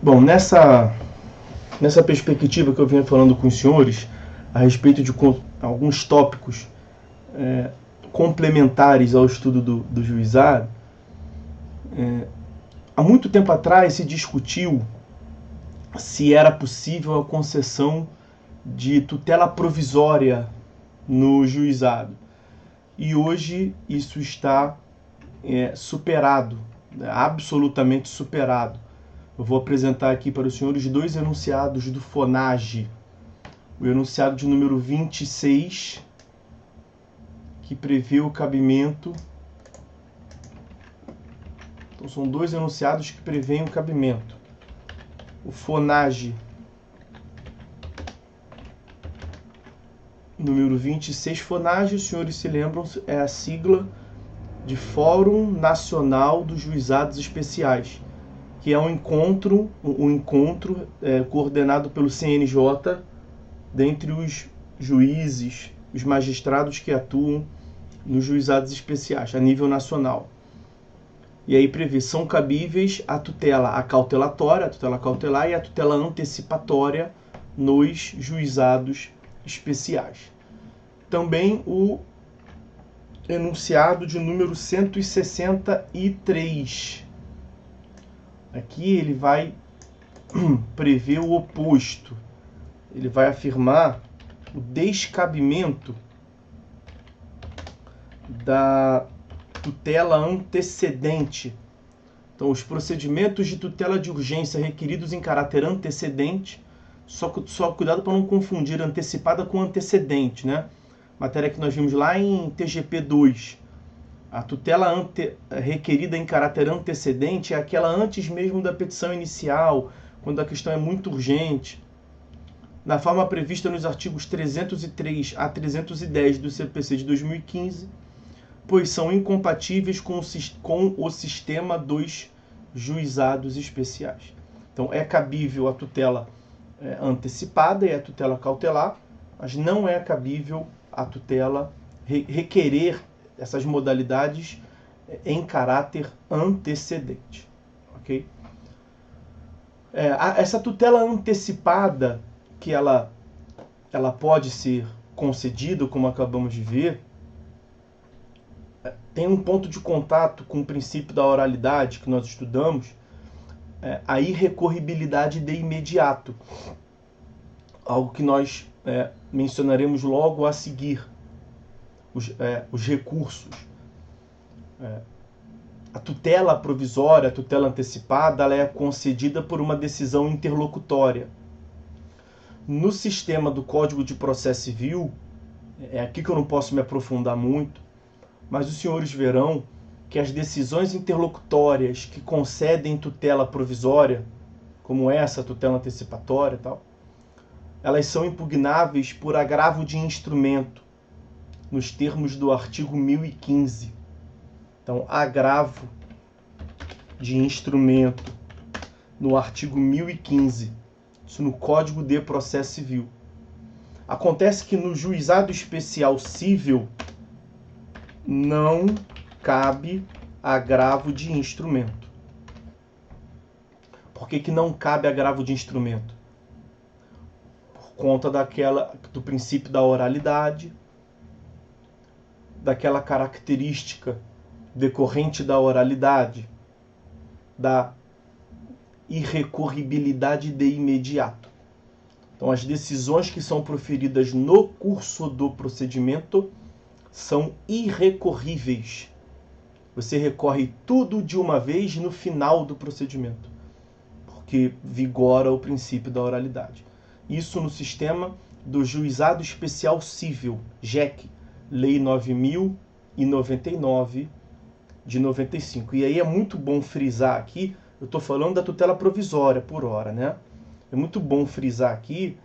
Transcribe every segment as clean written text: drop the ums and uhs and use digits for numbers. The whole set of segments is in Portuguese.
Bom, nessa perspectiva que eu venho falando com os senhores a respeito de alguns tópicos complementares ao estudo do juizado, há muito tempo atrás se discutiu se era possível a concessão de tutela provisória no juizado. E hoje isso está superado, absolutamente superado. Eu vou apresentar aqui para os senhores dois enunciados do FONAGE. O enunciado de número 26, que prevê o cabimento. Então são dois enunciados que prevêem o cabimento. O FONAGE número 26, FONAGE, os senhores se lembram, é a sigla de Fórum Nacional dos Juizados Especiais, que é um encontro coordenado pelo CNJ, dentre os juízes, os magistrados que atuam nos juizados especiais, a nível nacional. E aí prevê, são cabíveis a tutela acautelatória, a tutela cautelar e a tutela antecipatória nos juizados especiais. Também o enunciado de número 163. Aqui ele vai prever o oposto. Ele vai afirmar o descabimento da tutela antecedente. Então, os procedimentos de tutela de urgência requeridos em caráter antecedente, só cuidado para não confundir antecipada com antecedente, né? Matéria que nós vimos lá em TGP 2. A tutela requerida em caráter antecedente é aquela antes mesmo da petição inicial, quando a questão é muito urgente. Na forma prevista nos artigos 303 a 310 do CPC de 2015, pois são incompatíveis com o sistema dos juizados especiais. Então, é cabível a tutela antecipada e a tutela cautelar, mas não é cabível a tutela requerer essas modalidades em caráter antecedente. Ok? Essa tutela antecipada, que ela pode ser concedida, como acabamos de ver, tem um ponto de contato com o princípio da oralidade que nós estudamos, a irrecorribilidade de imediato, algo que nós mencionaremos logo a seguir, os recursos. A tutela provisória, a tutela antecipada, ela é concedida por uma decisão interlocutória. No sistema do Código de Processo Civil, é aqui que eu não posso me aprofundar muito, mas os senhores verão que as decisões interlocutórias que concedem tutela provisória, como essa tutela antecipatória e tal, elas são impugnáveis por agravo de instrumento, nos termos do artigo 1015. Então, agravo de instrumento no artigo 1015, isso no Código de Processo Civil. Acontece que no juizado especial civil não cabe agravo de instrumento. Por que não cabe agravo de instrumento? Por conta do princípio da oralidade, daquela característica decorrente da oralidade, da irrecorribilidade de imediato. Então, as decisões que são proferidas no curso do procedimento são irrecorríveis. Você recorre tudo de uma vez no final do procedimento, porque vigora o princípio da oralidade. Isso no sistema do Juizado Especial Civil, JEC, Lei 9.099 de 95. E aí é muito bom frisar aqui, eu estou falando da tutela provisória por hora, né? É muito bom frisar aqui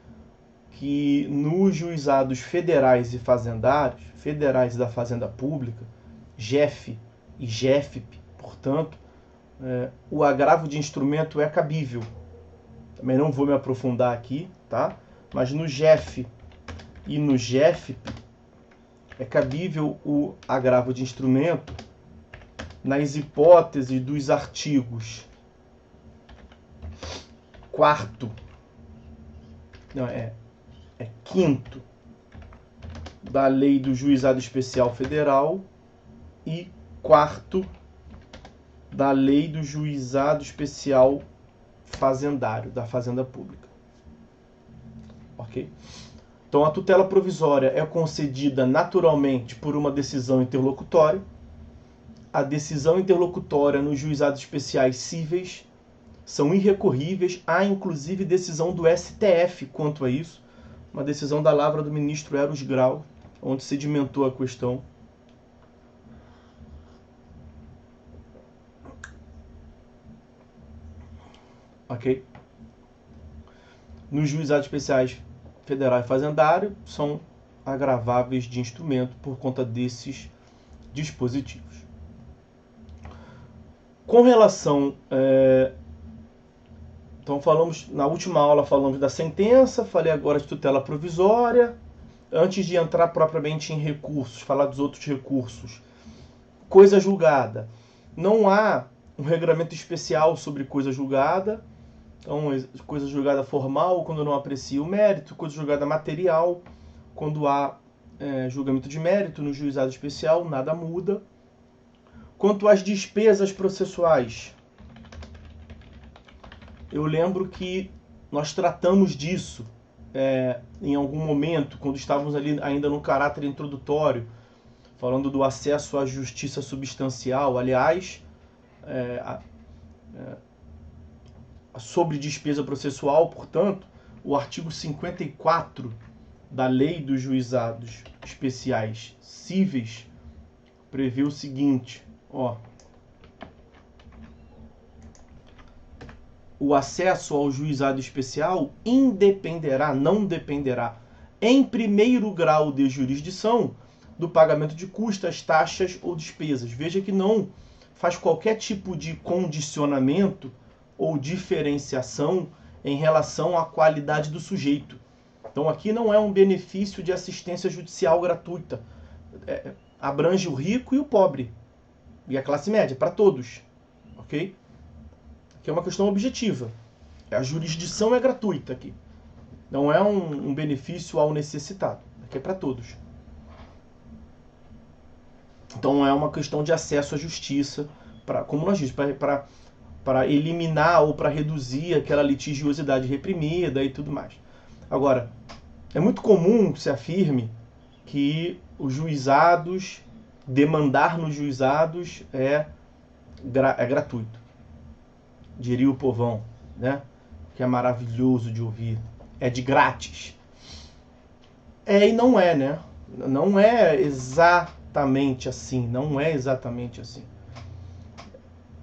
que nos juizados federais e fazendários, federais da Fazenda Pública, JEF e JEFP, portanto, o agravo de instrumento é cabível. Também não vou me aprofundar aqui, tá? Mas no JEF e no JEFP, é cabível o agravo de instrumento nas hipóteses dos artigos quarto, não, é quinto da lei do Juizado Especial Federal e quarto da lei do Juizado Especial Fazendário, da Fazenda Pública. Ok? Então, a tutela provisória é concedida naturalmente por uma decisão interlocutória. A decisão interlocutória nos juizados especiais cíveis são irrecorríveis. Há, inclusive, decisão do STF quanto a isso. Uma decisão da lavra do ministro Eros Grau, onde sedimentou a questão. Ok? Nos juizados especiais federal e fazendário são agraváveis de instrumento por conta desses dispositivos. Com relação... Então na última aula falamos da sentença, falei agora de tutela provisória. Antes de entrar propriamente em recursos, falar dos outros recursos. Coisa julgada. Não há um regramento especial sobre coisa julgada. Então, coisa julgada formal, quando não aprecia o mérito. Coisa julgada material, quando há julgamento de mérito no juizado especial, nada muda. Quanto às despesas processuais, eu lembro que nós tratamos disso em algum momento, quando estávamos ali ainda no caráter introdutório, falando do acesso à justiça substancial. Aliás, sobre despesa processual, portanto, o artigo 54 da Lei dos Juizados Especiais Cíveis prevê o seguinte, o acesso ao juizado especial não dependerá, em primeiro grau de jurisdição, do pagamento de custas, taxas ou despesas. Veja que não faz qualquer tipo de condicionamento ou diferenciação em relação à qualidade do sujeito. Então aqui não é um benefício de assistência judicial gratuita. Abrange o rico e o pobre. E a classe média, para todos. Ok? Aqui é uma questão objetiva. A jurisdição é gratuita aqui. Não é um benefício ao necessitado. Aqui é para todos. Então não é uma questão de acesso à justiça, como nós dizemos, para eliminar ou para reduzir aquela litigiosidade reprimida e tudo mais. Agora, é muito comum que se afirme que os juizados, demandar nos juizados é gratuito. Diria o povão, né? Que é maravilhoso de ouvir. É de grátis. E não é, né? Não é exatamente assim. Não é exatamente assim.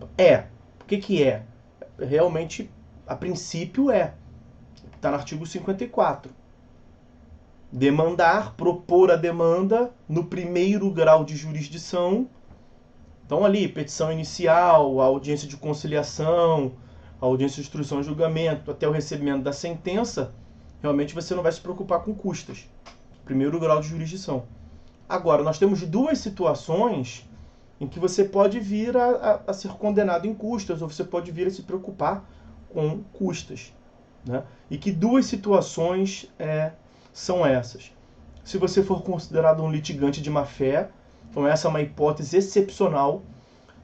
O que é? Realmente, a princípio está no artigo 54. Demandar, propor a demanda no primeiro grau de jurisdição. Então ali, petição inicial, a audiência de conciliação, a audiência de instrução e julgamento, até o recebimento da sentença, realmente você não vai se preocupar com custas. Primeiro grau de jurisdição. Agora, nós temos duas situações em que você pode vir a ser condenado em custas, ou você pode vir a se preocupar com custas. Né? E que duas situações são essas. Se você for considerado um litigante de má-fé, então essa é uma hipótese excepcional,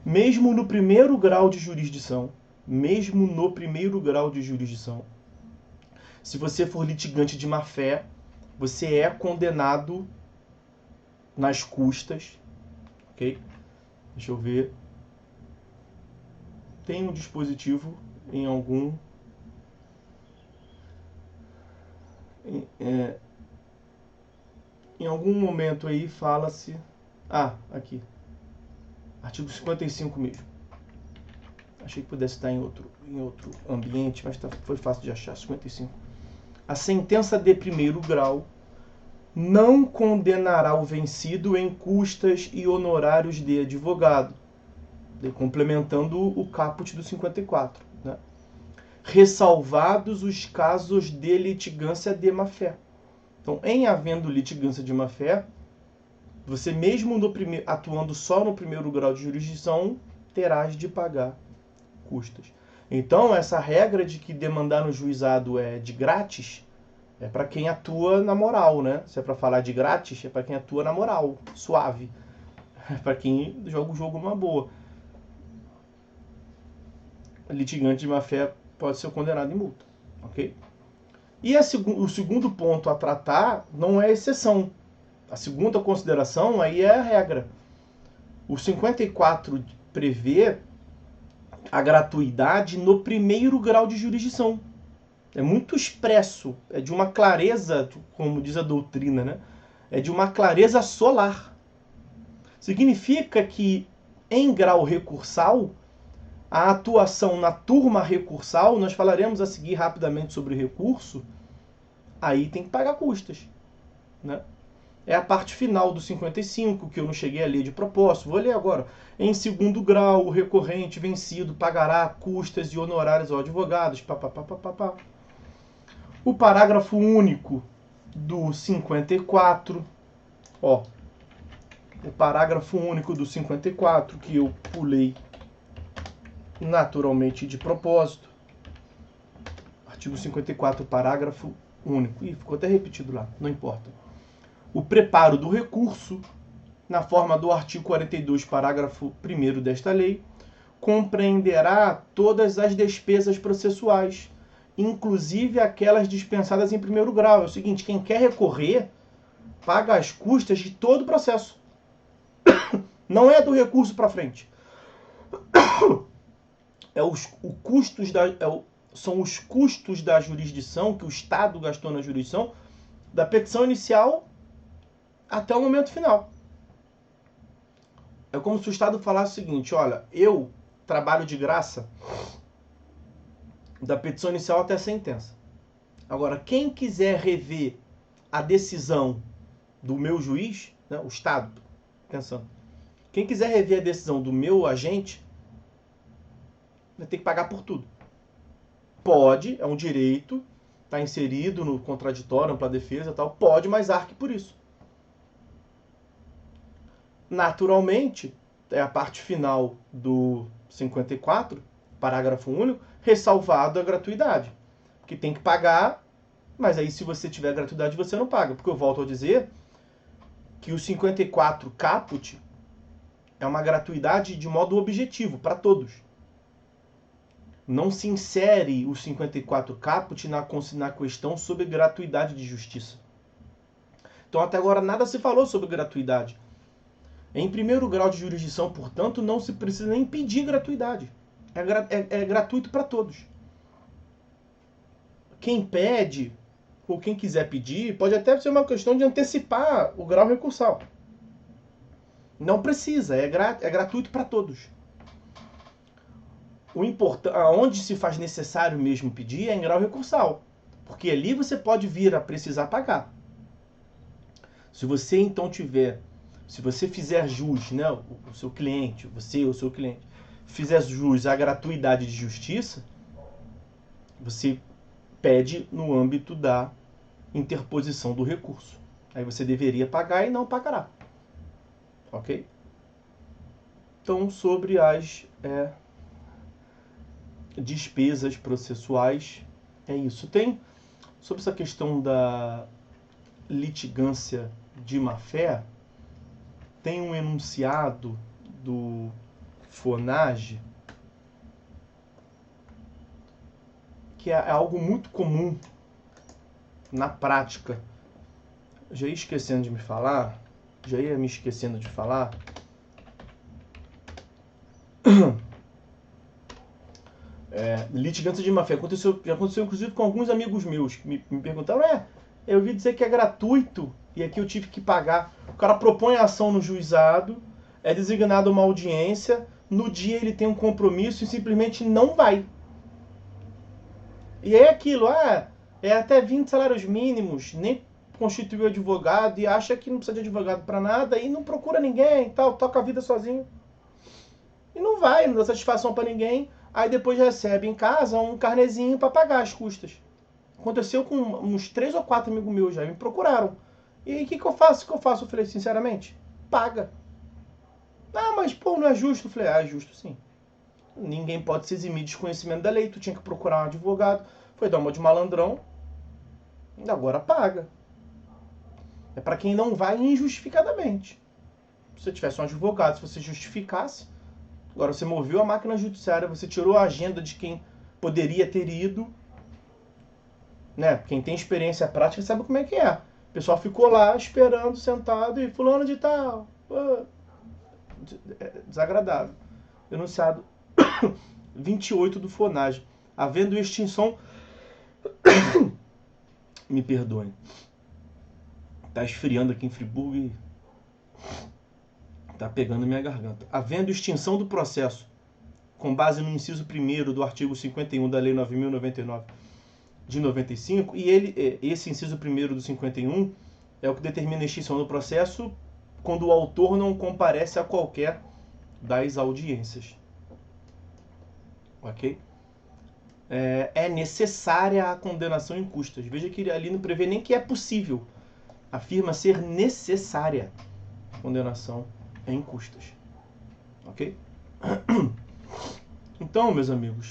mesmo no primeiro grau de jurisdição, se você for litigante de má-fé, você é condenado nas custas, ok? Deixa eu ver. Tem um dispositivo em algum... Em algum momento aí fala-se... aqui. Artigo 55 mesmo. Achei que pudesse estar em outro ambiente, mas foi fácil de achar. 55. A sentença de primeiro grau não condenará o vencido em custas e honorários de advogado, complementando o caput do 54, né? Ressalvados os casos de litigância de má-fé. Então, em havendo litigância de má-fé, você mesmo atuando só no primeiro grau de jurisdição, terás de pagar custas. Então, essa regra de que demandar no juizado é de grátis é para quem atua na moral, né? Se é para falar de grátis, é para quem atua na moral, suave. É para quem joga o jogo numa boa. Litigante de má-fé pode ser condenado em multa, ok? E o segundo ponto a tratar não é exceção. A segunda consideração aí é a regra. O 54 prevê a gratuidade no primeiro grau de jurisdição. É muito expresso, é de uma clareza, como diz a doutrina, né? É de uma clareza solar. Significa que em grau recursal, a atuação na turma recursal, nós falaremos a seguir rapidamente sobre o recurso, aí tem que pagar custas, né? É a parte final do 55, que eu não cheguei a ler de propósito. Vou ler agora. Em segundo grau, o recorrente vencido pagará custas e honorários aos advogados. O parágrafo único do 54. O parágrafo único do 54, que eu pulei naturalmente de propósito. Artigo 54, parágrafo único. Ih, ficou até repetido lá, não importa. O preparo do recurso, na forma do artigo 42, parágrafo 1º desta lei, compreenderá todas as despesas processuais, inclusive aquelas dispensadas em primeiro grau. É o seguinte, quem quer recorrer, paga as custas de todo o processo. Não é do recurso para frente. São os custos da jurisdição, que o Estado gastou na jurisdição, da petição inicial até o momento final. É como se o Estado falasse o seguinte, olha, eu trabalho de graça da petição inicial até a sentença. Agora, quem quiser rever a decisão do meu juiz, né, o Estado, atenção, quem quiser rever a decisão do meu agente, vai ter que pagar por tudo. Pode, é um direito, está inserido no contraditório, ampla defesa e tal, pode, mas arque por isso. Naturalmente, é a parte final do 54, parágrafo único, ressalvado a gratuidade. Porque tem que pagar, mas aí se você tiver gratuidade você não paga. Porque eu volto a dizer que o 54 caput é uma gratuidade de modo objetivo, para todos. Não se insere o 54 caput na questão sobre gratuidade de justiça. Então até agora nada se falou sobre gratuidade. Em primeiro grau de jurisdição, portanto, não se precisa nem pedir gratuidade. É gratuito para todos. Quem pede, ou quem quiser pedir, pode até ser uma questão de antecipar o grau recursal. Não precisa, é gratuito para todos. Onde se faz necessário mesmo pedir é em grau recursal. Porque ali você pode vir a precisar pagar. Se você então se você fizer jus, né, o seu cliente, você ou o seu cliente, fizer jus à gratuidade de justiça, você pede no âmbito da interposição do recurso. Aí você deveria pagar e não pagará. Ok? Então, sobre as despesas processuais, é isso. Tem, sobre essa questão da litigância de má-fé, tem um enunciado do FONAGE que é algo muito comum na prática. Já ia me esquecendo de falar. Litigância de má-fé. Já aconteceu inclusive com alguns amigos meus que me perguntaram, eu ouvi dizer que é gratuito e aqui eu tive que pagar. O cara propõe a ação no juizado, é designada uma audiência, no dia ele tem um compromisso e simplesmente não vai. E é aquilo, é até 20 salários mínimos, nem constituiu advogado e acha que não precisa de advogado para nada e não procura ninguém e tal, toca a vida sozinho. E não vai, não dá satisfação para ninguém, aí depois recebe em casa um carnezinho para pagar as custas. Aconteceu com uns 3 ou 4 amigos meus já, me procuraram. E aí, o que eu faço? Eu falei, sinceramente, paga. Mas, pô, não é justo. Eu falei, é justo sim. ninguém pode se eximir de desconhecimento da lei, tu tinha que procurar um advogado, foi dar uma de malandrão, agora paga. É para quem não vai injustificadamente. Se você tivesse um advogado, se você justificasse, agora você moveu a máquina judiciária, você tirou a agenda de quem poderia ter ido, né? Quem tem experiência prática sabe como é que é. O pessoal ficou lá esperando, sentado, e fulano de tal. Desagradável. Enunciado 28 do FONAGE. Havendo extinção... Me perdoem. Tá esfriando aqui em Friburgo e tá pegando minha garganta. Havendo extinção do processo, com base no inciso 1º do artigo 51 da Lei 9.099 de 95, e esse inciso 1º do 51 é o que determina a extinção do processo quando o autor não comparece a qualquer das audiências. Ok? É necessária a condenação em custas. Veja que ali não prevê nem que é possível. Afirma ser necessária a condenação em custas. Ok? Então, meus amigos,